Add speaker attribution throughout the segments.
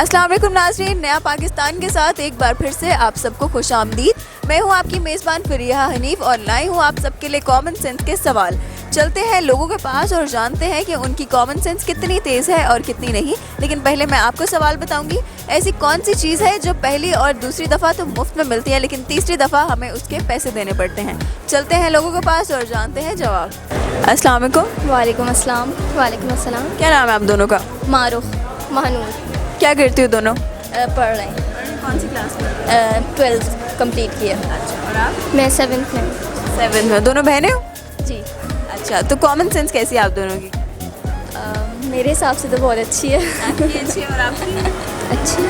Speaker 1: अस्सलाम वालेकुम नाज़रीन, नया पाकिस्तान के साथ एक बार फिर से आप सबको खुशामदीद। मैं हूं आपकी मेज़बान फरीहा हनीफ और लाई हूं आप सबके लिए कॉमन सेंस के सवाल। चलते हैं लोगों के पास और जानते हैं कि उनकी कॉमन सेंस कितनी तेज़ है और कितनी नहीं। लेकिन पहले मैं आपको सवाल बताऊंगी, ऐसी कौन सी चीज़ है जो पहली और दूसरी दफ़ा तो मुफ्त में मिलती है लेकिन तीसरी दफ़ा हमें उसके पैसे देने पड़ते हैं। चलते हैं लोगों के पास और जानते हैं जवाब। अस्सलाम वालेकुम।
Speaker 2: वालेकुम अस्सलाम। वालेकुम अस्सलाम।
Speaker 1: क्या नाम है आप दोनों का?
Speaker 2: मारूफ, महानूर।
Speaker 1: क्या करती हो दोनों?
Speaker 2: पढ़ रहे हैं।
Speaker 1: कौन सी क्लास में?
Speaker 2: 12th कंप्लीट किया।
Speaker 1: अच्छा, और आप?
Speaker 2: मैं 7th में।
Speaker 1: 7th में। दोनों बहनें हो?
Speaker 2: जी।
Speaker 1: अच्छा, तो कॉमन सेंस कैसी है आप दोनों की?
Speaker 2: मेरे हिसाब से तो बहुत अच्छी है।
Speaker 1: आपकी अच्छी है और आपकी?
Speaker 2: अच्छी।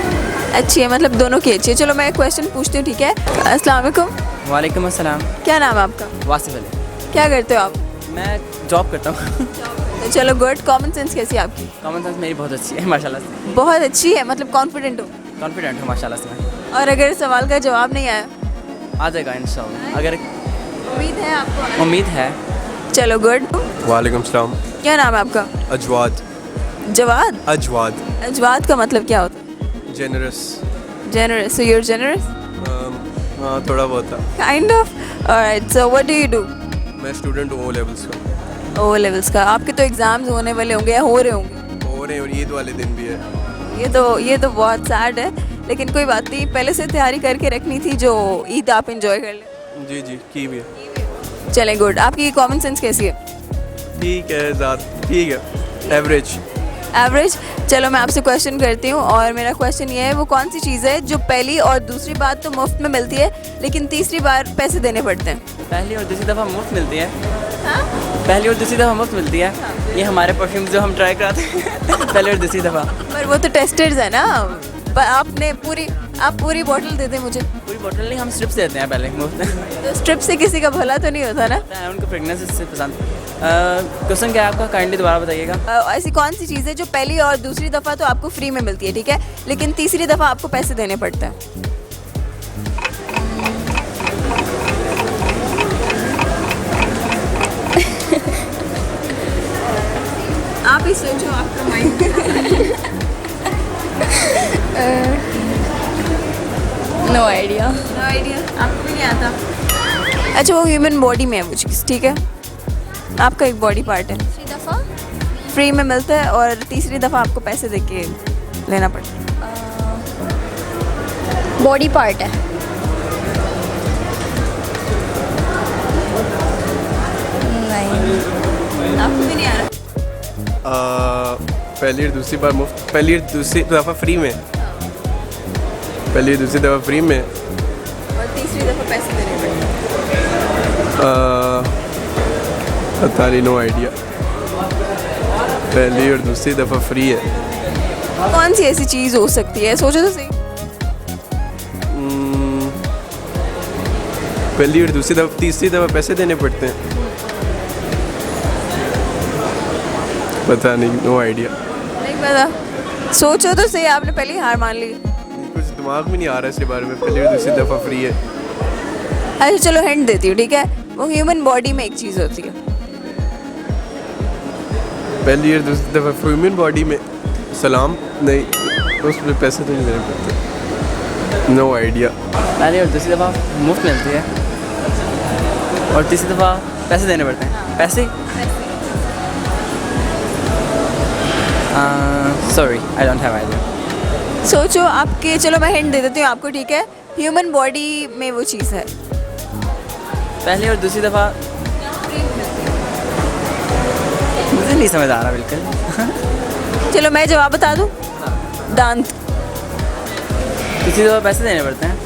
Speaker 1: अच्छी है, मतलब दोनों की अच्छी है। चलो मैं एक क्वेश्चन पूछती हूँ, ठीक है? अस्सलाम वालेकुम।
Speaker 3: वालेकुम अस्सलाम।
Speaker 1: क्या नाम है आपका?
Speaker 3: वासिफ अली।
Speaker 1: क्या करते हो आप?
Speaker 3: मैं जॉब करता हूँ।
Speaker 1: तो चलो गुड। कॉमन सेंस कैसी है आपकी?
Speaker 3: कॉमन सेंस मेरी बहुत अच्छी है माशाल्लाह से।
Speaker 1: बहुत अच्छी है, मतलब कॉन्फिडेंट हो?
Speaker 3: कॉन्फिडेंट हूँ माशाल्लाह से मैं।
Speaker 1: और अगर सवाल का जवाब नहीं आया?
Speaker 3: आ जाएगा इंशाल्लाह, अगर
Speaker 1: उम्मीद है आपको?
Speaker 3: उम्मीद है।
Speaker 1: चलो गुड।
Speaker 4: वालेकुम सलाम।
Speaker 1: क्या नाम है आपका?
Speaker 4: अजवाद।
Speaker 1: जवाद?
Speaker 4: अजवाद।
Speaker 1: अजवाद का मतलब क्या होता है?
Speaker 4: Generous.
Speaker 1: Generous. So you are generous?
Speaker 4: हाँ, थोड़ा बहुत था।
Speaker 1: Kind of. Alright, so what do you do?
Speaker 4: मैं स्टूडेंट हूँ, ओ लेवल्स का।
Speaker 1: ओ लेवल्स का। आपके तो एग्जाम्स होने वाले होंगे या हो रहे होंगे?
Speaker 4: हो रहे हैं और ईद वाले दिन भी है।
Speaker 1: ये तो बहुत सैड है, लेकिन कोई बात नहीं, पहले से तैयारी करके रखनी थी जो ईद आप इंजॉय कर लें।
Speaker 4: जी जी, की भी है।
Speaker 1: चलें गुड। आपकी कॉमन सेंस कैसी है?
Speaker 4: ठीक है, ज़्यादा ठीक है, एवरेज।
Speaker 1: एवरेज। चलो मैं आपसे क्वेश्चन करती हूँ और मेरा क्वेश्चन ये है, वो कौन सी चीज़ है जो पहली और दूसरी बार तो मुफ्त में मिलती है लेकिन तीसरी बार पैसे देने पड़ते हैं?
Speaker 3: पहली और दूसरी दफ़ा मुफ्त मिलती है।
Speaker 1: हाँ?
Speaker 3: पहली और दूसरी दफ़ा मुफ्त मिलती है। ये हमारे परफ्यूम जो हम ट्राई कराते हैं पहली और दूसरी दफ़ा।
Speaker 1: पर वो तो टेस्टेड है ना, पर आपने पूरी बोतल दे दें मुझे।
Speaker 3: पूरी बोतल नहीं, हम स्ट्रिप्स देते हैं पहले मुफ्त में।
Speaker 1: तो स्ट्रिप से किसी का भला तो नहीं होता ना?
Speaker 3: उनको प्रेगनेंसी से पसंद। क्वेश्चन क्या है आपका, काइंडली दोबारा बताइएगा।
Speaker 1: ऐसी कौन सी चीज़ है जो पहली और दूसरी दफ़ा तो आपको फ्री में मिलती है, ठीक है, लेकिन तीसरी दफ़ा आपको पैसे देने पड़ते हैं? आप ही सोचो, आपका mind.
Speaker 2: No idea.
Speaker 1: No idea. आपको भी नहीं आता? अच्छा, वो ह्यूमन बॉडी में है वो चीज़, ठीक है, आपका एक बॉडी पार्ट है,
Speaker 2: दूसरी दफ़ा
Speaker 1: फ्री में मिलता है और तीसरी दफ़ा आपको पैसे दे के लेना पड़ता है।
Speaker 2: बॉडी पार्ट है। नहीं।
Speaker 1: आपको भी नहीं आ रहा?
Speaker 4: पहली और दूसरी बार मुफ्त, पहली और दूसरी दफ़ा फ्री में, पहली और दूसरी दफ़ा फ्री में,
Speaker 1: और तीसरी दफ़ा पैसे देने पड़ते
Speaker 4: पता नहीं, नो आइडिया। पहली और दूसरी दफ़ा फ्री है।
Speaker 1: हैं। कौन सी ऐसी चीज़ हो सकती है, सोचो तो सही।
Speaker 4: पहली और दूसरी दफ़ा, तीसरी दफ़ा पैसे देने पड़ते हैं, पता नहीं, नो आइडिया।
Speaker 1: नहीं पता, सोचो तो सही। आपने पहले ही हार मान ली।
Speaker 4: कुछ दिमाग में नहीं आ रहा इसके बारे में। पहली और दूसरी दफ़ा फ्री है।
Speaker 1: अच्छा चलो हिंट देती हूँ, ठीक है, वो ह्यूमन बॉडी में एक चीज़ होती है।
Speaker 4: पहली और दूसरी दफ़ा ह्यूमन बॉडी में सलाम नहीं, उसमें पैसे तो नहीं देने पड़ते, नो आइडिया।
Speaker 3: पहली और दूसरी दफ़ा मुफ्त मिलती है और तीसरी दफ़ा पैसे देने पड़ते हैं। पैसे? Sorry, I don't have idea.
Speaker 1: सोचो आपके, चलो मैं हिंट दे देती हूँ आपको, ठीक है, ह्यूमन बॉडी में वो चीज़ है।
Speaker 3: पहली और दूसरी दफ़ा मुझे नहीं समझ आ रहा बिल्कुल।
Speaker 1: चलो मैं जवाब बता दूँ, दांत।
Speaker 3: तीसरी दफ़ा पैसे देने पड़ते हैं।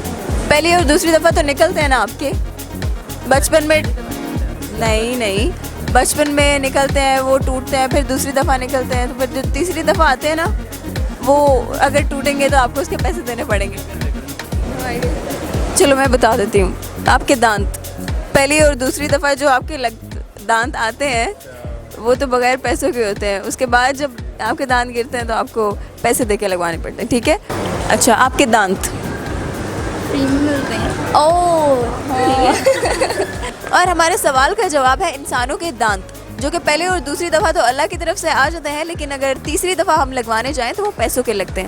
Speaker 1: पहली और दूसरी दफ़ा तो निकलते हैं ना आपके बचपन में। नहीं, बचपन में निकलते हैं, वो टूटते हैं, फिर दूसरी दफ़ा निकलते हैं, तो फिर जो तीसरी दफ़ा आते हैं ना, वो अगर टूटेंगे तो आपको उसके पैसे देने पड़ेंगे। चलो मैं बता देती हूँ, आपके दांत। पहली और दूसरी दफ़ा जो आपके दांत आते हैं वो तो बगैर पैसों के होते हैं, उसके बाद जब आपके दांत गिरते हैं तो आपको पैसे दे के लगवाने पड़ते हैं, ठीक है। अच्छा, आपके दांत
Speaker 2: फ्री में मिलते हैं। ओह।
Speaker 1: और हमारे सवाल का जवाब है इंसानों के दांत, जो कि पहले और दूसरी दफ़ा तो अल्लाह की तरफ से आ जाते हैं, लेकिन अगर तीसरी दफ़ा हम लगवाने जाएं तो वो पैसों के लगते हैं।